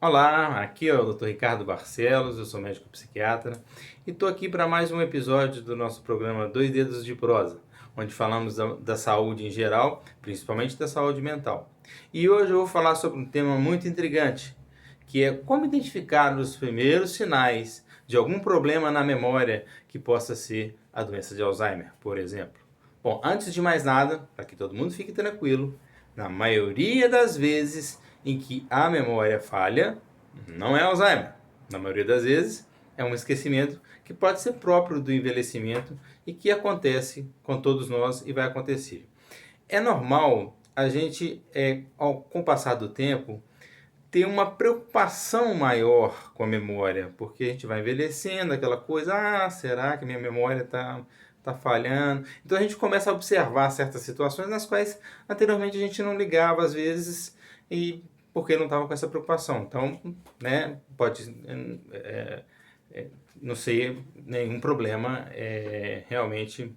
Olá, aqui é o Dr. Ricardo Barcelos, eu sou médico psiquiatra e estou aqui para mais um episódio do nosso programa Dois Dedos de Prosa, onde falamos da saúde em geral, principalmente da saúde mental. E hoje eu vou falar sobre um tema muito intrigante, que é como identificar os primeiros sinais de algum problema na memória que possa ser a doença de Alzheimer, por exemplo. Bom, antes de mais nada, para que todo mundo fique tranquilo, na maioria das vezes em que a memória falha, não é Alzheimer. Na maioria das vezes, é um esquecimento que pode ser próprio do envelhecimento e que acontece com todos nós e vai acontecer. É normal a gente, com o passar do tempo, ter uma preocupação maior com a memória, porque a gente vai envelhecendo, aquela coisa, será que minha memória tá falhando? Então a gente começa a observar certas situações nas quais anteriormente a gente não ligava às vezes e porque não estava com essa preocupação. Então, né, pode não ser nenhum problema realmente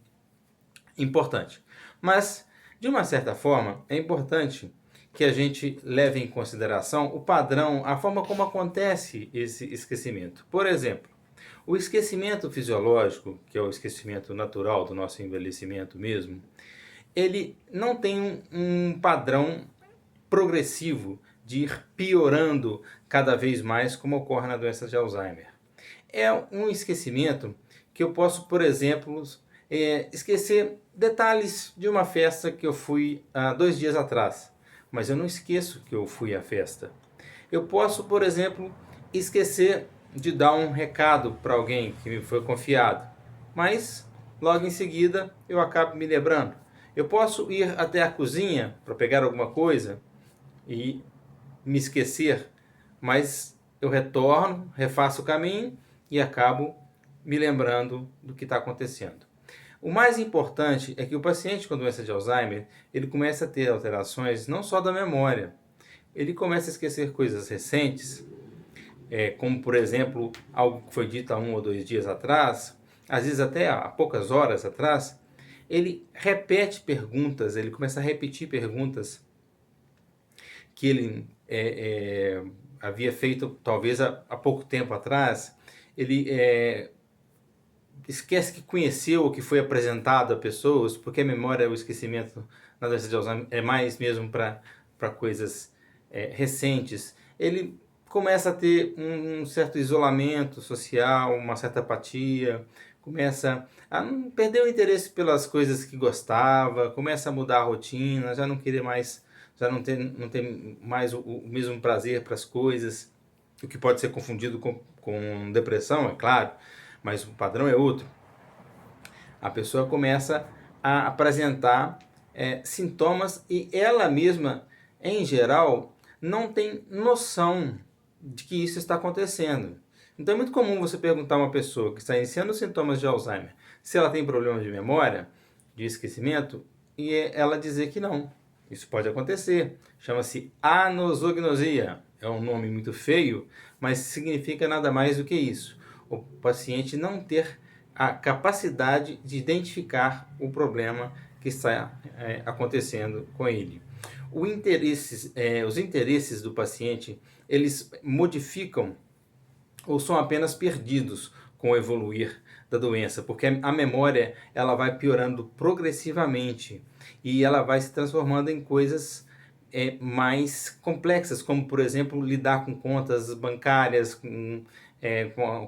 importante. Mas, de uma certa forma, é importante que a gente leve em consideração o padrão, a forma como acontece esse esquecimento. Por exemplo, o esquecimento fisiológico, que é o esquecimento natural do nosso envelhecimento mesmo, ele não tem um padrão progressivo de ir piorando cada vez mais, como ocorre na doença de Alzheimer. É um esquecimento que eu posso, por exemplo, esquecer detalhes de uma festa que eu fui há 2 dias atrás, mas eu não esqueço que eu fui à festa. Eu posso, por exemplo, esquecer de dar um recado para alguém que me foi confiado, mas logo em seguida eu acabo me lembrando. Eu posso ir até a cozinha para pegar alguma coisa e me esquecer, mas eu retorno, refaço o caminho e acabo me lembrando do que está acontecendo. O mais importante é que o paciente com doença de Alzheimer, ele começa a ter alterações não só da memória, ele começa a esquecer coisas recentes, como por exemplo, algo que foi dito há 1 ou 2 dias atrás, às vezes até há poucas horas atrás, ele repete perguntas, ele começa a repetir perguntas que ele havia feito talvez há pouco tempo atrás, ele esquece que conheceu ou que foi apresentado a pessoas, porque a memória, o esquecimento na doença de Alzheimer é mais mesmo para coisas recentes. Ele começa a ter um certo isolamento social, uma certa apatia, começa a perder o interesse pelas coisas que gostava, começa a mudar a rotina, já não querer mais, já não ter mais o mesmo prazer para as coisas, o que pode ser confundido com depressão, é claro, mas o padrão é outro. A pessoa começa a apresentar sintomas e ela mesma, em geral, não tem noção de que isso está acontecendo. Então é muito comum você perguntar a uma pessoa que está iniciando sintomas de Alzheimer se ela tem problemas de memória, de esquecimento, e ela dizer que não. Isso pode acontecer. Chama-se anosognosia. É um nome muito feio, mas significa nada mais do que isso. O paciente não ter a capacidade de identificar o problema que está acontecendo com ele. Os interesses do paciente, eles modificam ou são apenas perdidos com o evoluir da doença, porque a memória ela vai piorando progressivamente e ela vai se transformando em coisas mais complexas, como por exemplo lidar com contas bancárias, com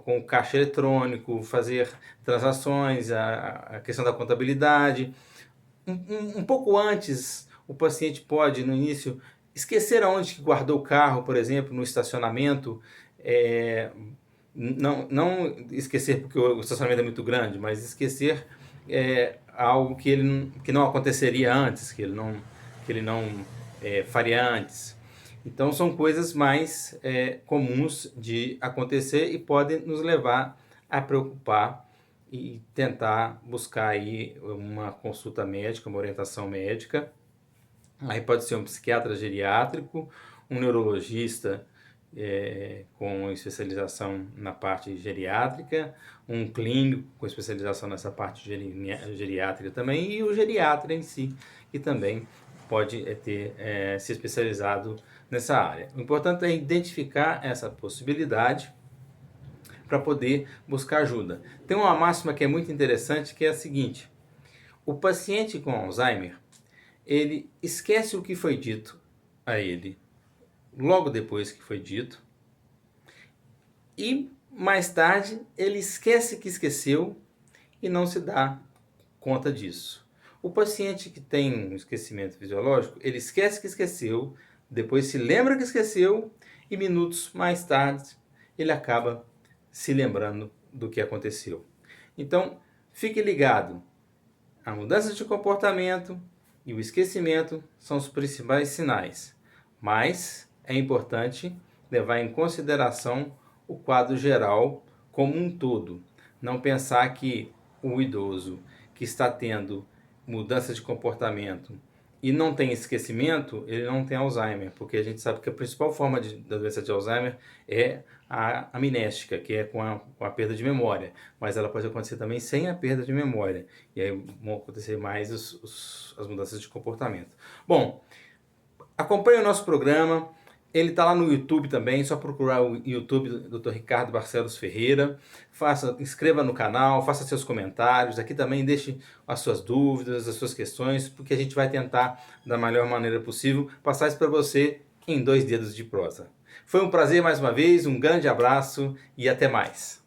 o caixa eletrônico, fazer transações, a questão da contabilidade. Um pouco antes, o paciente pode, no início, esquecer aonde que guardou o carro, por exemplo, no estacionamento. Não esquecer porque o estacionamento é muito grande, mas esquecer algo que não aconteceria antes, que ele não faria antes. Então são coisas mais comuns de acontecer e podem nos levar a preocupar e tentar buscar aí uma consulta médica, uma orientação médica. Aí pode ser um psiquiatra geriátrico, um neurologista com especialização na parte geriátrica, um clínico com especialização nessa parte geriátrica também, e o geriatra em si, que também pode ter se especializado nessa área. O importante é identificar essa possibilidade para poder buscar ajuda. Tem uma máxima que é muito interessante, que é a seguinte: o paciente com Alzheimer, ele esquece o que foi dito a ele logo depois que foi dito, e mais tarde ele esquece que esqueceu e não se dá conta disso. O paciente que tem um esquecimento fisiológico, ele esquece que esqueceu, depois se lembra que esqueceu e minutos mais tarde ele acaba se lembrando do que aconteceu. Então, fique ligado. A mudança de comportamento e o esquecimento são os principais sinais, mas é importante levar em consideração o quadro geral como um todo. Não pensar que o idoso que está tendo mudança de comportamento e não tem esquecimento, ele não tem Alzheimer, porque a gente sabe que a principal forma da doença de Alzheimer é a amnéstica, que é com a perda de memória, mas ela pode acontecer também sem a perda de memória, e aí vão acontecer mais as mudanças de comportamento. Bom, acompanhe o nosso programa. Ele está lá no YouTube também, só procurar o YouTube do Dr. Ricardo Barcelos Ferreira. Inscreva no canal, faça seus comentários. Aqui também deixe as suas dúvidas, as suas questões, porque a gente vai tentar, da melhor maneira possível, passar isso para você em 2 dedos de prosa. Foi um prazer mais uma vez, um grande abraço e até mais.